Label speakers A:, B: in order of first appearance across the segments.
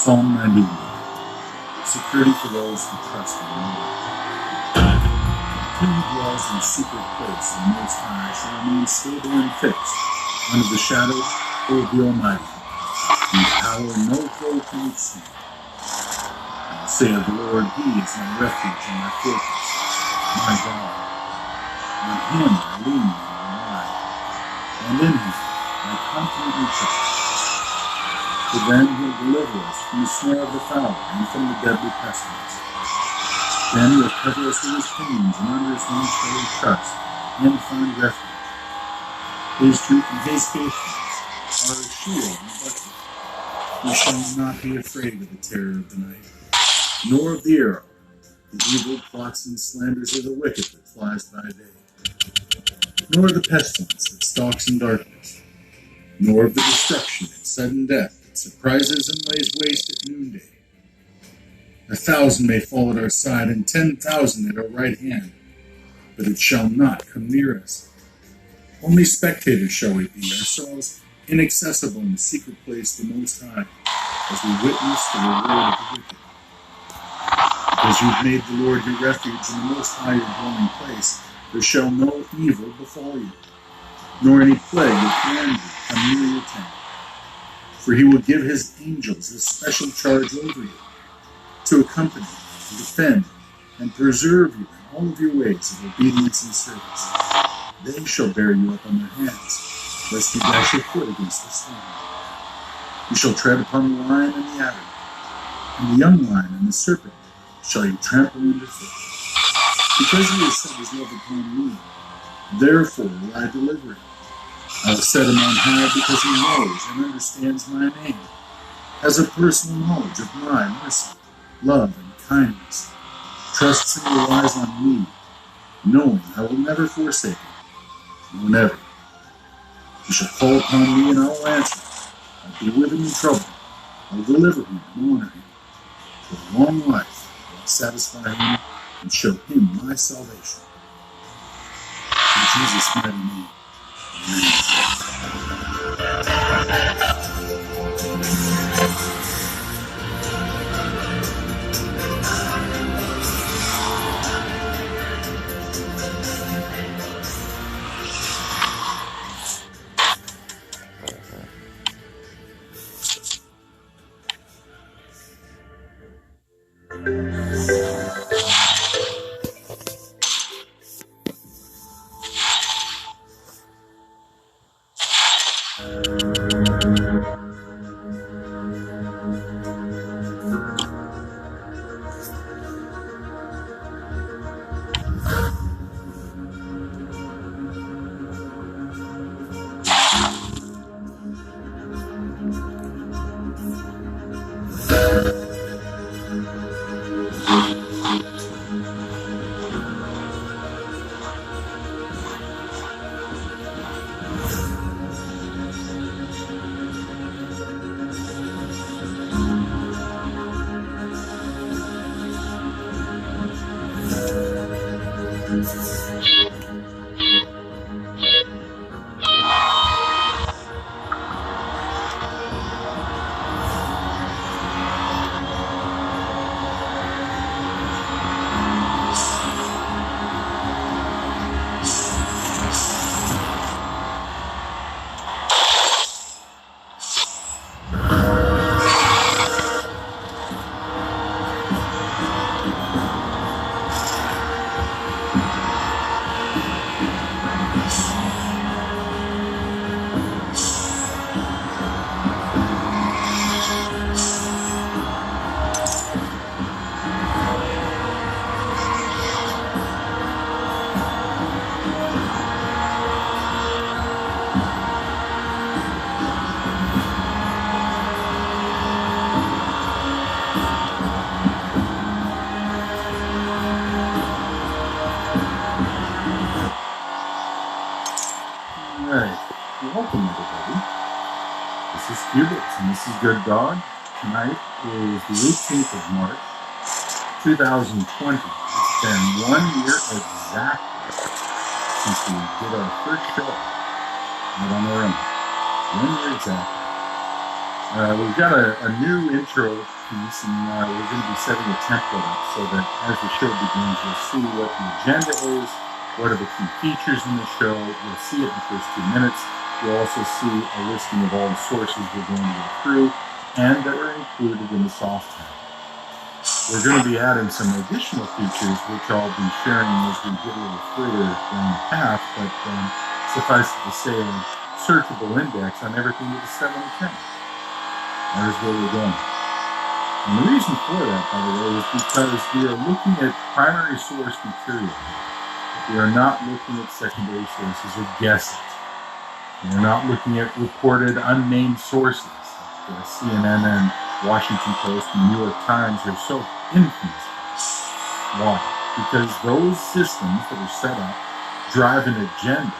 A: Psalm 91. Security for those who trust in the Lord. He who dwells in the secret place of the Most High shall remain stable and fixed under the shadow of the Almighty, whose power no foe can withstand. I will say of the Lord, He is my refuge and my fortress, my God. On Him I lean and rely, and in Him I confidently trust. For then He will deliver us from the snare of the fowler and from the deadly pestilence. Then He will cover us with His pinions, and under His wings shall we trust, and find refuge. His truth and His faithfulness are a shield and buckler. We shall not be afraid of the terror of the night, nor of the arrow, the evil plots and slanders of the wicked that flies by day, nor of the pestilence that stalks in darkness, nor of the destruction and sudden death that surprises and lays waste at noonday. 1,000 may fall at our side, and 10,000 at our right hand, but it shall not come near us. Only spectators shall we be, ourselves inaccessible in the secret place of the Most High, as we witness the reward of the wicked. Because you've made the Lord your refuge, and the Most High your dwelling place, there shall no evil befall you, nor any plague or calamity come near your tent. For He will give His angels His special charge over you, to accompany you, to defend, and preserve you in all of your ways of obedience and service. They shall bear you up on their hands, lest you dash your foot against the stone. You shall tread upon the lion and the adder, and the young lion and the serpent shall you trample underfoot. Because He has set His love upon me, therefore will I deliver Him. I will set Him on high, because He knows and understands my name, has a personal knowledge of my mercy, love, and kindness, trusts and relies on me, knowing I will never forsake Him, no, never. He shall call upon me, and I will answer Him. I'll be with Him in trouble. I will deliver Him and honor Him. With a long life I will satisfy Him and show Him my salvation. In Jesus' mighty name, amen. Welcome, everybody. This is Hubert, and this is Good God. Tonight is the 18th of March, 2020. It's been 1 year exactly since we did our first show out on our own. 1 year exactly. We've got a new intro piece, and we're going to be setting a template up so that as the show begins, you'll see what the agenda is, what are the key features in the show. You'll see it in the first 2 minutes. You'll also see a listing of all the sources we're going to go through and that are included in the soft tab. We're going to be adding some additional features, which I'll be sharing as we get a little further down the path, but suffice it to say, a searchable index on everything with a 7 and 10. There's where we're going. And the reason for that, by the way, is because we are looking at primary source material. We are not looking at secondary sources or guesses. We are not looking at reported unnamed sources. Like CNN and Washington Post and New York Times are so infamous. Why? Because those systems that are set up drive an agenda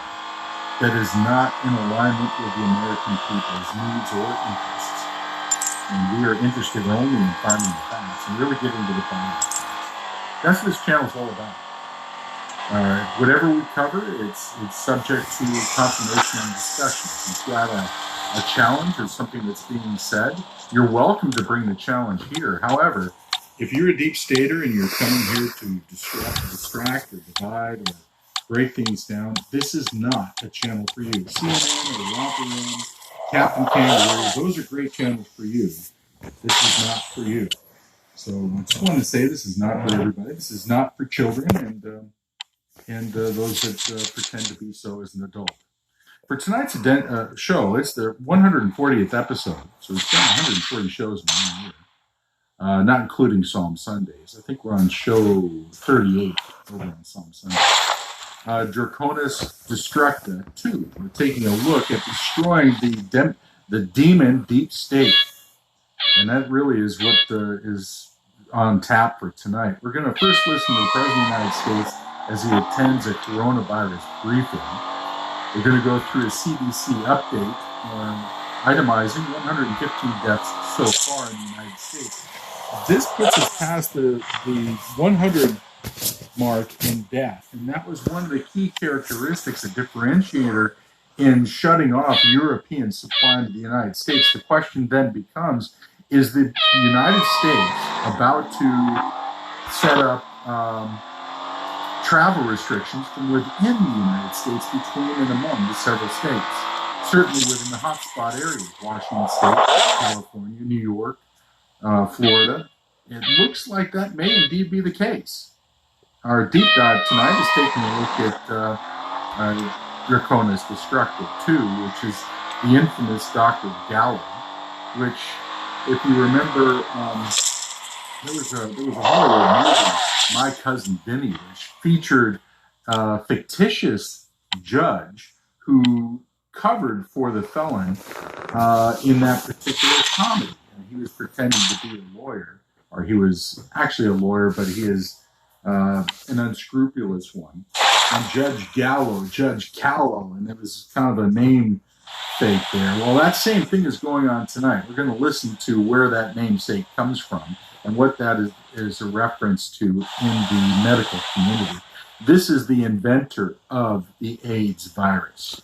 A: that is not in alignment with the American people's needs or interests. And we are interested only in finding the facts and really getting to the bottom of things. That's what this channel is all about. Whatever we cover, it's subject to confirmation and discussion. If you've got a challenge or something that's being said, you're welcome to bring the challenge here. However, if you're a deep stater and you're coming here to distract or divide or break things down, this is not a channel for you. CNN or Romper Room, Captain Kangaroo, those are great channels for you. This is not for you. So I just want to say this is not for everybody. This is not for children and those that pretend to be so as an adult. For tonight's show, it's the 140th episode. So we've done 140 shows in 1 year, not including Psalm Sundays. I think we're on show 38 over on Psalm Sundays. Draconis Destructa 2. We're taking a look at destroying the demon deep state. And that really is what is on tap for tonight. We're going to first listen to the President of the United States as he attends a coronavirus briefing. We're going to go through a CDC update itemizing 115 deaths so far in the United States. This puts us past the 100 mark in death. And that was one of the key characteristics, a differentiator in shutting off European supply to the United States. The question then becomes, is the United States about to set up travel restrictions from within the United States between and among the several states? Certainly within the hotspot areas, Washington State, California, New York, Florida. It looks like that may indeed be the case. Our deep dive tonight is taking a look at Draconis Destructive 2, which is the infamous Dr. Gallo, which, if you remember, there was a Hollywood movie, My Cousin Vinny, which featured a fictitious judge who covered for the felon in that particular comedy. And he was pretending to be a lawyer, or he was actually a lawyer, but he is an unscrupulous one. And Judge Callow, and it was kind of a name fake there. Well, that same thing is going on tonight. We're going to listen to where that namesake comes from and what that is a reference to in the medical community. This is the inventor of the AIDS virus.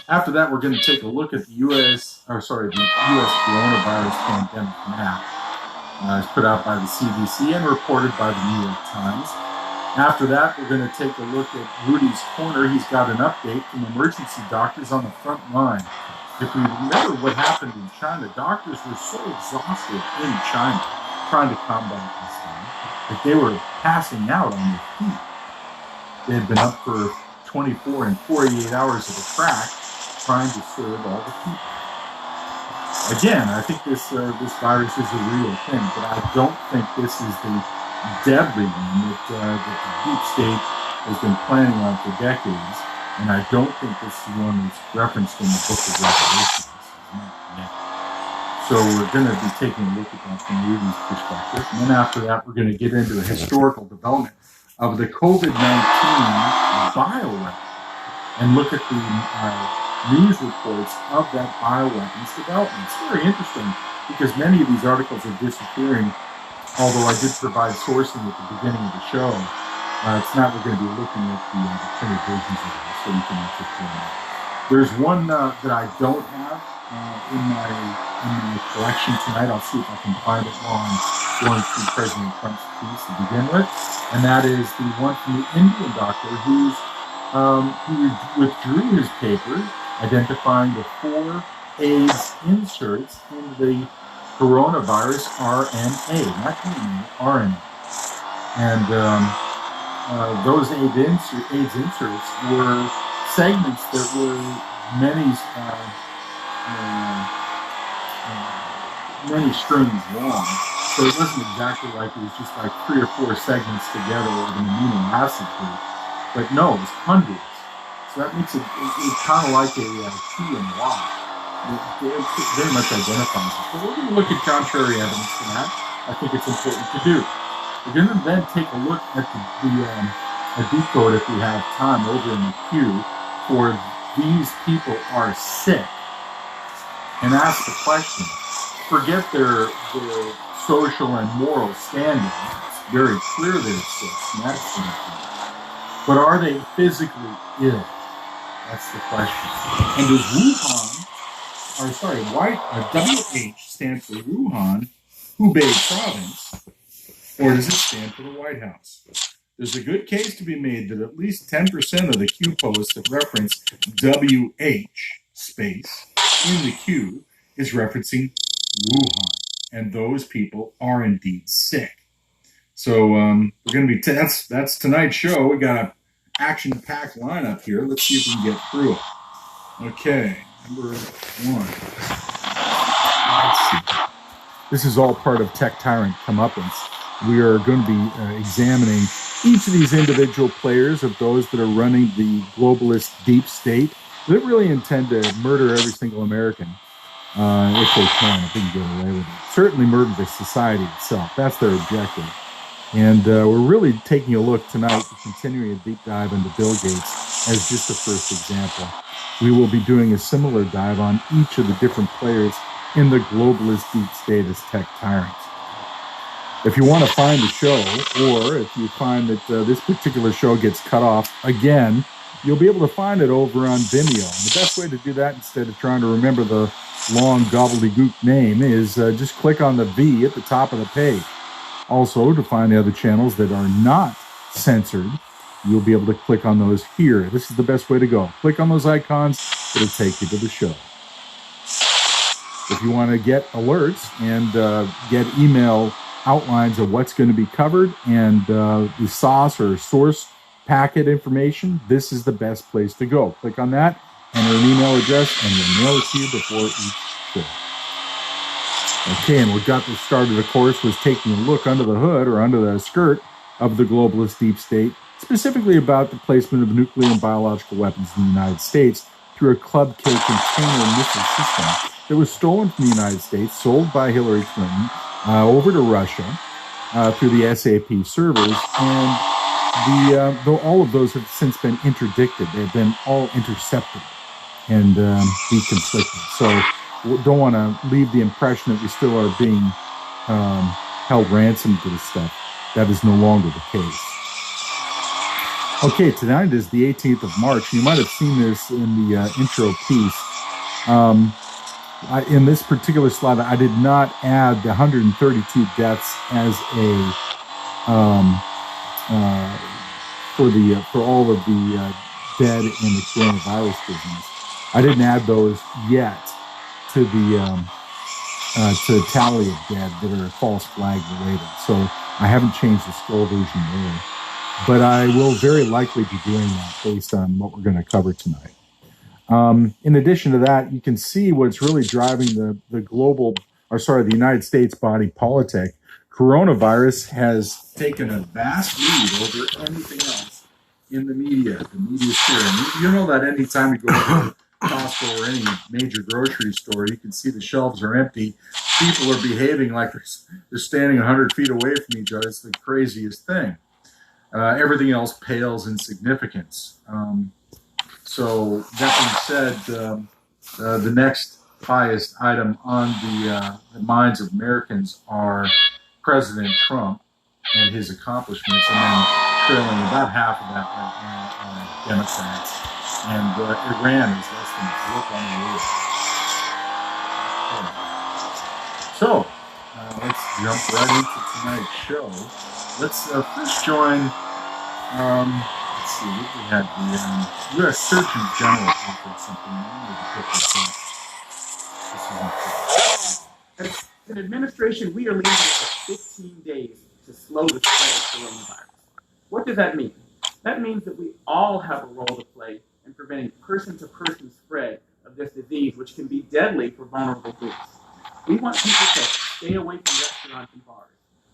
A: After that, we're going to take a look at the U.S. coronavirus pandemic map. It's put out by the CDC and reported by the New York Times. After that, we're going to take a look at Rudy's Corner. He's got an update from emergency doctors on the front line. If we remember what happened in China, doctors were so exhausted in China trying to combat this thing that they were passing out on their feet. They had been up for 24 and 48 hours at a crack trying to serve all the people. Again, I think this virus is a real thing, but I don't think this is the deadly one that the deep state has been planning on for decades, and I don't think this is one that's referenced in the book of Revelation. So we're going to be taking a look at that from Rudy's perspective, and then after that we're going to get into a historical development of the COVID-19 bioweapon and look at the news reports of that bioweapons development. It's very interesting because many of these articles are disappearing. Although I did provide sourcing at the beginning of the show, it's not we're going to be looking at the printed versions of this, so you can interpret it. There's one that I don't have in my in my collection tonight. I'll see if I can find it while I'm going through President Trump's piece to begin with. And that is the one from the Indian doctor who withdrew his paper identifying the 4 AIDS inserts in the coronavirus RNA, not DNA, RNA. And those AIDS inserts were segments that were many strings long. So it wasn't exactly like it was just like 3 or 4 segments together of an amino acid group. But no, it was hundreds. So that makes it kind of like a T and Y. It very much identifies it. So we're going to look at contrary evidence to that. I think it's important to do. We're going to then take a look at a decode, if we have time, over in the queue for these people are sick, and ask the question. Forget their social and moral standing. It's very clear they're sick from that standpoint. But are they physically ill? That's the question. And does WH stand for Wuhan, Hubei province, or does it stand for the White House? There's a good case to be made that at least 10% of the Q posts that reference WH space in the Q is referencing Wuhan, and those people are indeed sick. So we're going to be that's tonight's show. We got an action-packed lineup here. Let's see if we can get through it. Okay, number 1. Let's see. This is all part of Tech Tyrant Comeuppance. We are going to be examining each of these individual players of those that are running the globalist deep state that really intend to murder every single American if they can, if they can get away with it. Certainly murder the society itself. That's their objective. And we're really taking a look tonight, continuing a deep dive into Bill Gates as just the first example. We will be doing a similar dive on each of the different players in the globalist deep state as Tech Tyrants. If you want to find the show, or if you find that this particular show gets cut off again, you'll be able to find it over on Vimeo. And the best way to do that, instead of trying to remember the long gobbledygook name, is just click on the V at the top of the page. Also, to find the other channels that are not censored, you'll be able to click on those here. This is the best way to go. Click on those icons, it'll take you to the show. If you want to get alerts and get email outlines of what's going to be covered and the sauce or source packet information, this is the best place to go. Click on that, enter an email address, and we'll mail it to you before each show. Okay, and what got this started, of course, was taking a look under the hood or under the skirt of the globalist deep state, specifically about the placement of nuclear and biological weapons in the United States through a Club K container missile system that was stolen from the United States, sold by Hillary Clinton, over to Russia through the SAP servers, and though all of those have since been interdicted, they've been all intercepted and deconflicted. So don't want to leave the impression that we still are being held ransom to this stuff. That is no longer the case. Okay, tonight is the 18th of March. You might have seen this in the intro piece. In this particular slide, I did not add the 132 deaths as a for all of the dead in the coronavirus business. I didn't add those yet to the tally of dead that are false flag related. So I haven't changed the scroll version there, but I will very likely be doing that based on what we're going to cover tonight. In addition to that, you can see what's really driving the United States body politic. Coronavirus has taken a vast lead over anything else in the media. The media share. You know that anytime you go to Costco or any major grocery store, you can see the shelves are empty. People are behaving like they're standing 100 feet away from each other. It's the craziest thing. Everything else pales in significance. So that being said, the next highest item on the minds of Americans are President Trump and his accomplishments, and then trailing about half of that Democrats. And Iran is less than a blip on the list. So, let's jump right into tonight's show. Let's first join, let's see, what we had. The U.S. Surgeon General offered something. I need to put this in. As an administration, we are leaving for 15 days to slow the spread of coronavirus. What does that mean? That means that we all have a role to play in preventing person-to-person spread of this disease, which can be deadly for vulnerable groups. We want people to stay away from restaurants and bars.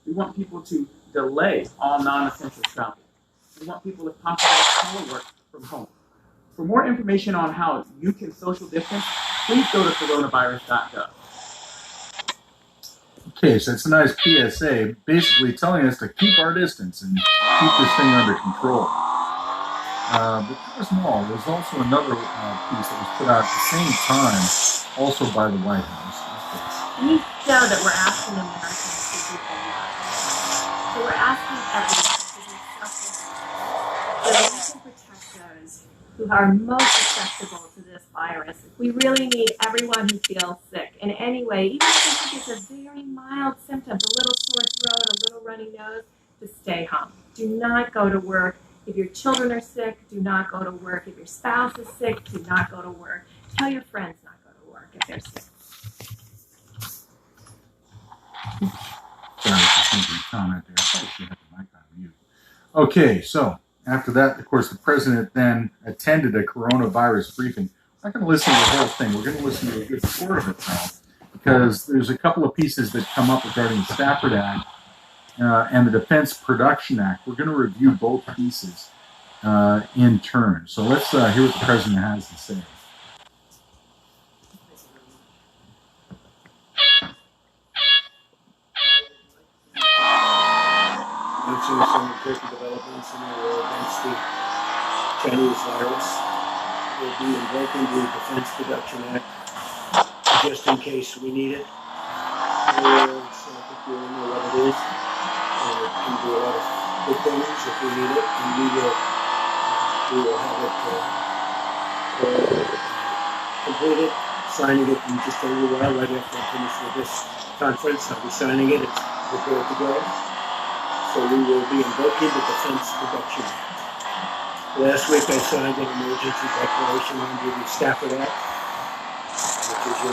A: We want people to delay all non-essential travel. We want people, if possible, to telework from home. For more information on how you can social distance, please go to coronavirus.gov. Okay, so it's a nice PSA, basically telling us to keep our distance and keep this thing under control. But that wasn't all. There's also another piece that was put out at the same time, also by the White House.
B: We know that we're asking Americans to do a lot. So we're asking everyone to be self-aware so that we can protect those who are most susceptible to this virus. We really need everyone who feels sick in any way, even if they think it's a very mild symptom, a little sore throat, a little runny nose, to stay home. Do not go to work. If your children are sick, do not go to work. If your spouse is sick, do not go to work. Tell your friends not to go to work if they're sick.
A: Sorry, just making a comment there. I probably should have the mic on mute. Okay, so after that, of course, the president then attended a coronavirus briefing. We're not going to listen to the whole thing. We're going to listen to a good part of it now, because there's a couple of pieces that come up regarding the Stafford Act and the Defense Production Act. We're going to review both pieces in turn. So let's hear what the president has to say.
C: Mentioning some important developments in the war against the Chinese virus. We'll be invoking the Defense Production Act just in case we need it. I think we all know what it is. It can do a lot of good things if we need it, and we will have it completed, signing it in just a little while, right after I'm finished with this conference. I'll be signing it. It's prepared to go. So we will be invoking the Defense Production Act. Last week I signed an emergency declaration under the Stafford Act, which is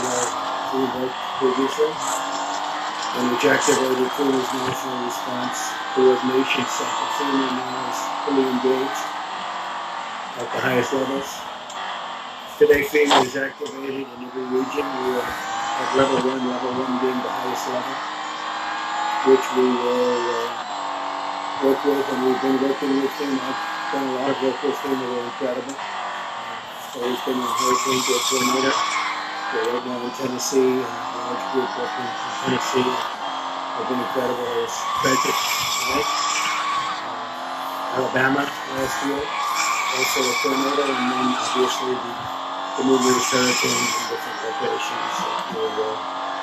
C: we invoked previously, and which activated FEMA's national response coordination center. FEMA now is fully engaged at the highest levels. Today FEMA is activated in every region. We are at level 1 being the highest level, which we will work with, and we've been working with FEMA. I've done a lot of work with FEMA. They're incredible. Always been in hurricane coordinator. We're right now in Tennessee, a large group working in Tennessee. They've been incredible. I was Frederick, right? Alabama last year, also a tornado, and then obviously the numerous hurricanes in different locations that were,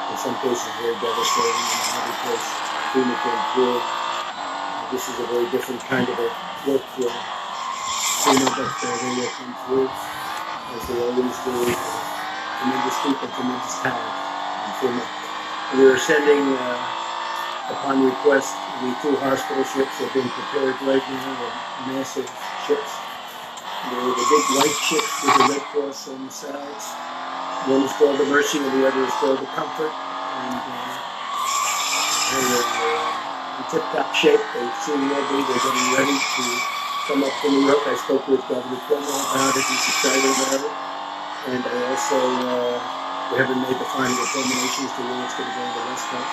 C: in some cases, very devastating, and in other cases, FEMA came through. This is a very different kind of a work for FEMA, but they will come through, as they always do. Tremendous people, tremendous talent in FEMA. We are sending, upon request, the 2 hospital ships are being prepared right now. They're massive ships. They're the big white ships with the Red Cross on the sides. One is called the Mercy and the other is called the Comfort. And they're in tip-top shape. They soon will be. They're getting ready to come up to New York. I spoke with Governor Cuomo about it. He's excited about it. And I also, we haven't made the final determinations to where it's going to go on the West Coast.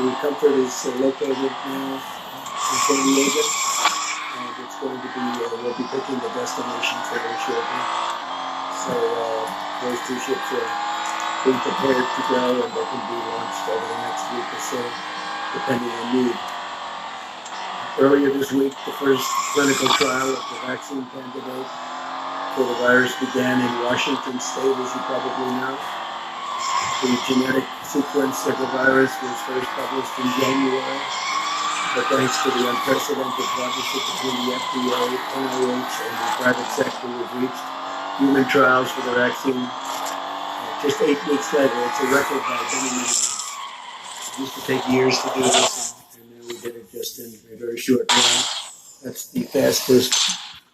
C: The Comfort is located now in San Diego, and it's going to be, we'll be picking the destination fairly shortly. So those 2 ships are being prepared to go, and they can be launched over the next week or so, depending on need. Earlier this week, the first clinical trial of the vaccine candidate for the virus began in Washington State, as you probably know. The genetic sequence of the virus was first published in January, but thanks to the unprecedented partnership between the FDA, NIH, and the private sector, we've reached human trials for the vaccine just 8 weeks later. It's a record by many, many years. It used to take years to do this, and now we did it just in a very short time. That's the fastest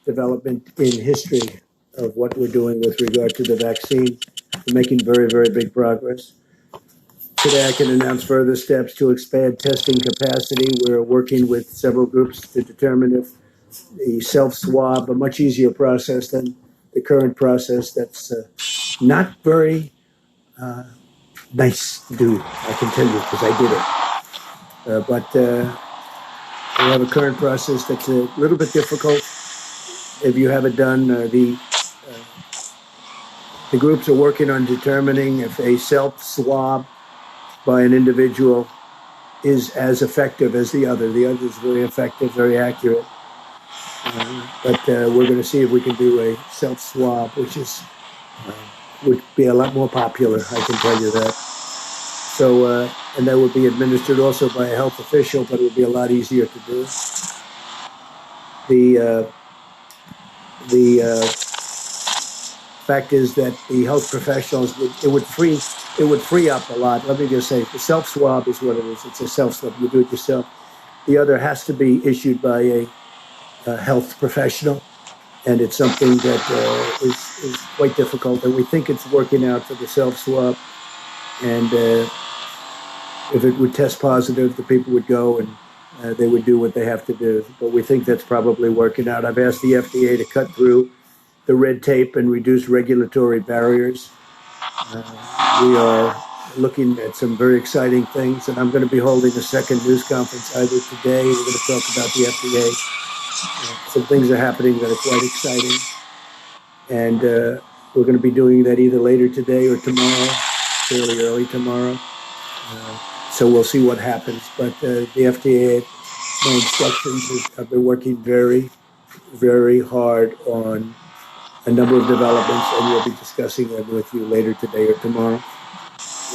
C: development in history of what we're doing with regard to the vaccine. We're making very, very big progress. Today, I can announce further steps to expand testing capacity. We're working with several groups to determine if the self-swab, a much easier process than the current process that's not very nice to do, I can tell you, because I did it. But we have a current process that's a little bit difficult. If you have it done, the groups are working on determining if a self-swab by an individual is as effective as the other. The other is very effective, very accurate. But we're going to see if we can do a self-swab, which is would be a lot more popular, I can tell you that. So, and that would be administered also by a health official, but it would be a lot easier to do. The fact is that the health professionals it would free up a lot. Let me just say, the self-swab is what it is. It's a self-swab. You do it yourself. The other has to be issued by a health professional, and it's something that is quite difficult. And we think it's working out for the self-swab. And if it would test positive, the people would go and they would do what they have to do. But we think that's probably working out. I've asked the FDA to cut through the red tape and reduce regulatory barriers. We are looking at some very exciting things, and I'm going to be holding a second news conference either today. We're going to talk about the FDA. Some things are happening that are quite exciting, and we're going to be doing that either later today or tomorrow, fairly early tomorrow. So we'll see what happens. But the FDA, my instructions have been working very, very hard on a number of developments, and we'll be discussing them with you later today or tomorrow.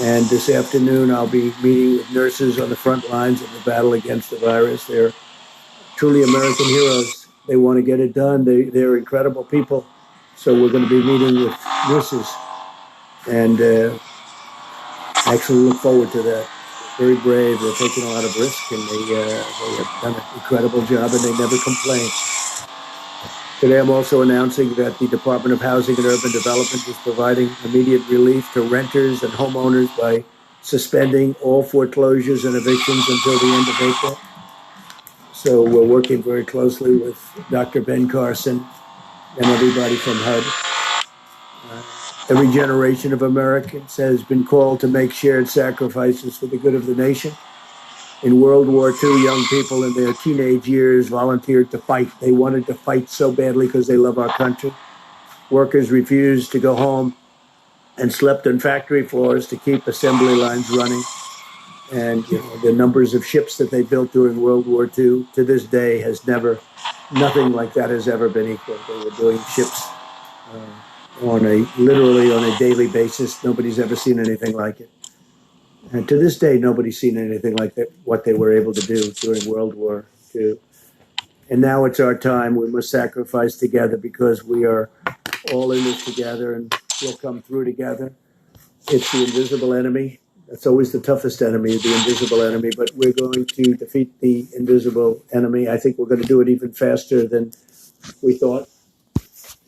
C: And this afternoon, I'll be meeting with nurses on the front lines of the battle against the virus. They're truly American heroes. They want to get it done. They're incredible people. So we're going to be meeting with nurses, and I actually look forward to that. Very brave. They're taking a lot of risk, and they have done an incredible job, and they never complain. Today, I'm also announcing that the Department of Housing and Urban Development is providing immediate relief to renters and homeowners by suspending all foreclosures and evictions until the end of April. So we're working very closely with Dr. Ben Carson and everybody from HUD. Every generation of Americans has been called to make shared sacrifices for the good of the nation. In World War II, young people in their teenage years volunteered to fight. They wanted to fight so badly because they love our country. Workers refused to go home and slept on factory floors to keep assembly lines running. And the numbers of ships that they built during World War II to this day nothing like that has ever been equal. They were doing ships literally on a daily basis. Nobody's ever seen anything like it. And to this day, nobody's seen anything like that, what they were able to do during World War II. And now it's our time. We must sacrifice together because we are all in this together, and we'll come through together. It's the invisible enemy. That's always the toughest enemy, the invisible enemy. But we're going to defeat the invisible enemy. I think we're going to do it even faster than we thought.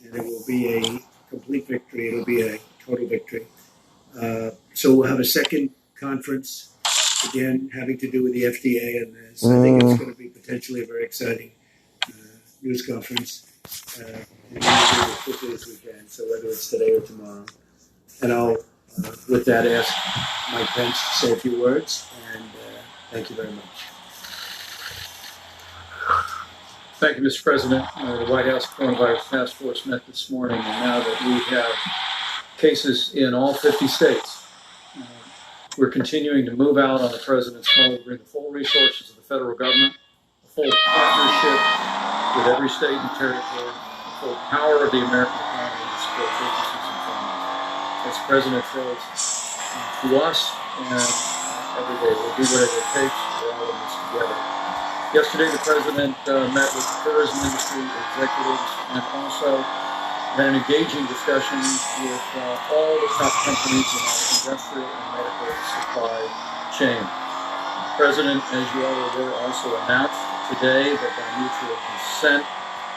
C: And it will be a complete victory. It'll be a total victory. So we'll have a second conference, again, having to do with the FDA, and so I think it's going to be potentially a very exciting news conference. And we'll do it as quickly as we can, so whether it's today or tomorrow. And I'll, with that, ask Mike Pence to say a few words, and thank you very much.
D: Thank you, Mr. President. The White House Coronavirus Task Force met this morning, and now that we have cases in all 50 states, we're continuing to move out on the President's call to bring the full resources of the federal government, a full partnership with every state and territory, the full power of the American economy to support businesses and families. As the President says to us, and every day, we'll do whatever it takes. We're all in this together. Yesterday, the President met with the tourism industry executives and also had an engaging discussion with all the top companies in our industrial and medical supply chain. President, as you all are aware, also announced today that by mutual consent,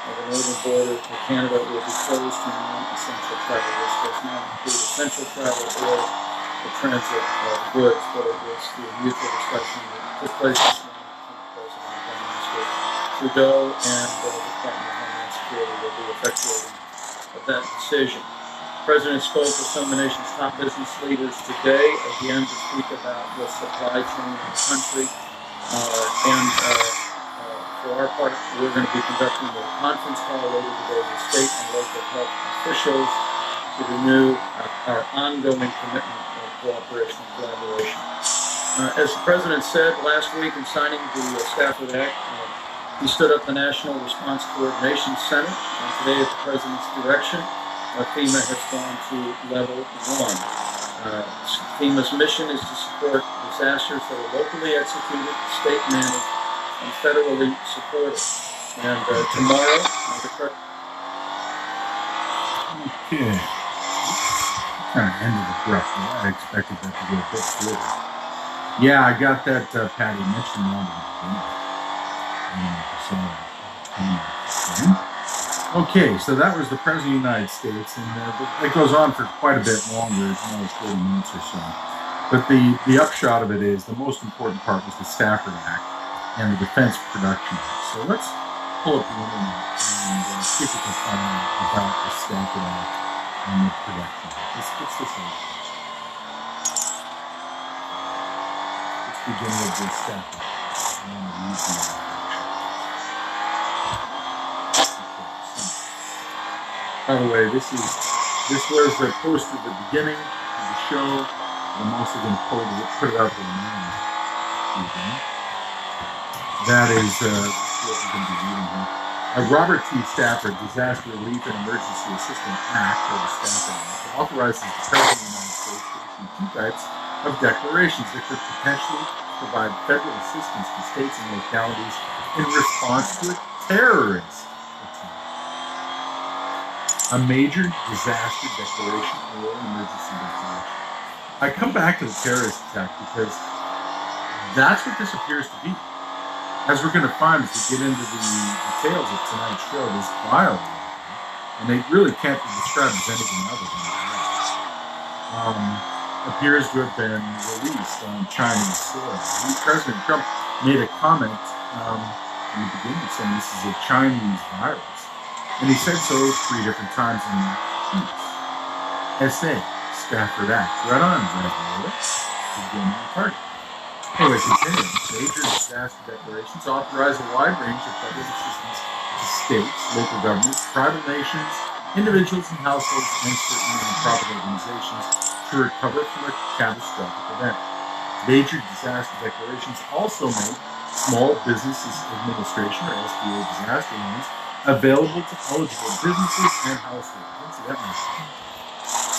D: the northern border to Canada will be closed to non-essential travel. This does not include essential travel or the transit of goods, but it was the mutual discussion that took place this morning between the President and Prime Minister Trudeau and the Department of Homeland Security will be effectuating of that decision. The President spoke with some of the nation's top business leaders today, again to speak about the supply chain in the country. For our part, we're going to be conducting a conference call later today with state and local health officials to renew our ongoing commitment of cooperation and collaboration. As the President said last week in signing the Stafford Act, he stood up the National Response Coordination Center, and today at the President's direction, FEMA has gone to level 1. FEMA's mission is to support disasters that are locally executed, state managed, and federally supported. And tomorrow,
A: Okay. Kind of ended the breath. I expected that to go a bit further. Yeah, I got that Patty mentioned on the beginning. Okay, so that was the President of the United States, and it goes on for quite a bit longer. It's almost 30 minutes or so. But the upshot of it is the most important part was the Stafford Act and the Defense Production Act. So let's pull up the internet and see if we can find out about the Stafford Act and the Production Act. Let's this out. Let's begin with the Stafford Act. By the way, this was posted at the beginning of the show. I'm also going to put it out there now. That is what we're going to be reading here. Robert T. Stafford, Disaster Relief and Emergency Assistance Act, or the Stafford Act, authorizes the President of the United States to issue 2 types of declarations that could potentially provide federal assistance to states and localities in response to a terrorist attack. A major disaster declaration or an emergency declaration. I come back to the terrorist attack because that's what this appears to be. As we're going to find as we get into the details of tonight's show, this violence, and they really can't be described as anything other than that, appears to have been released on Chinese soil. President Trump made a comment in the beginning saying this is a Chinese virus, and he said so 3 different times in that piece. S.A. Stafford Act. Right on, Red Begin on target. Anyway, continuing, major disaster declarations authorize a wide range of federal assistance to states, local governments, tribal nations, individuals and households, and certain nonprofit organizations to recover from a catastrophic event. Major disaster declarations also make Small Businesses Administration, or SBA, disaster loans available to eligible businesses and households.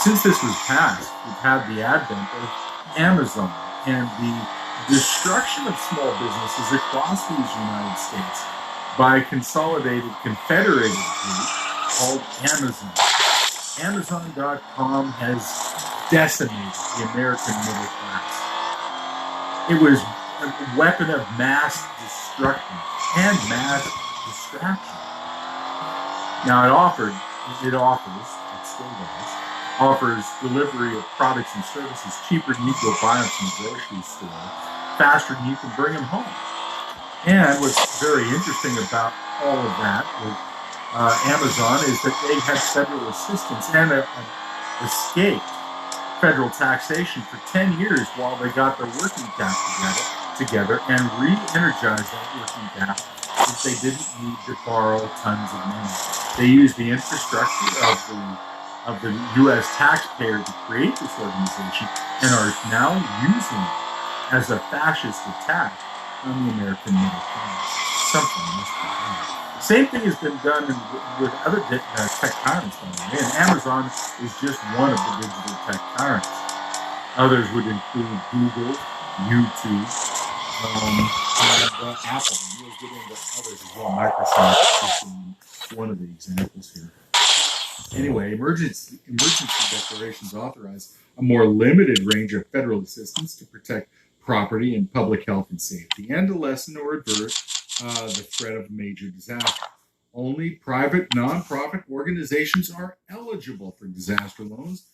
A: Since this was passed, we've had the advent of Amazon and the destruction of small businesses across these United States by a consolidated, confederated group called Amazon. Amazon.com has decimated the American middle class. It was a weapon of mass destruction and mass distraction. Now it offers delivery of products and services cheaper than you go buy them from the grocery store, faster than you can bring them home. And what's very interesting about all of that with Amazon is that they had federal assistance and escaped federal taxation for 10 years while they got their working cap together and re-energized that working cap since they didn't need to borrow tons of money. They used the infrastructure of the U.S. taxpayer to create this organization and are now using it as a fascist attack on the American middle class. Something must be done. Same thing has been done with other tech tyrants, by the way, and Amazon is just one of the digital tech tyrants. Others would include Google, YouTube, and Apple. We'll get into others as well. Microsoft is one of the examples here. Anyway, emergency declarations authorize a more limited range of federal assistance to protect property and public health and safety, and to lessen or avert the threat of major disaster. Only private nonprofit organizations are eligible for disaster loans,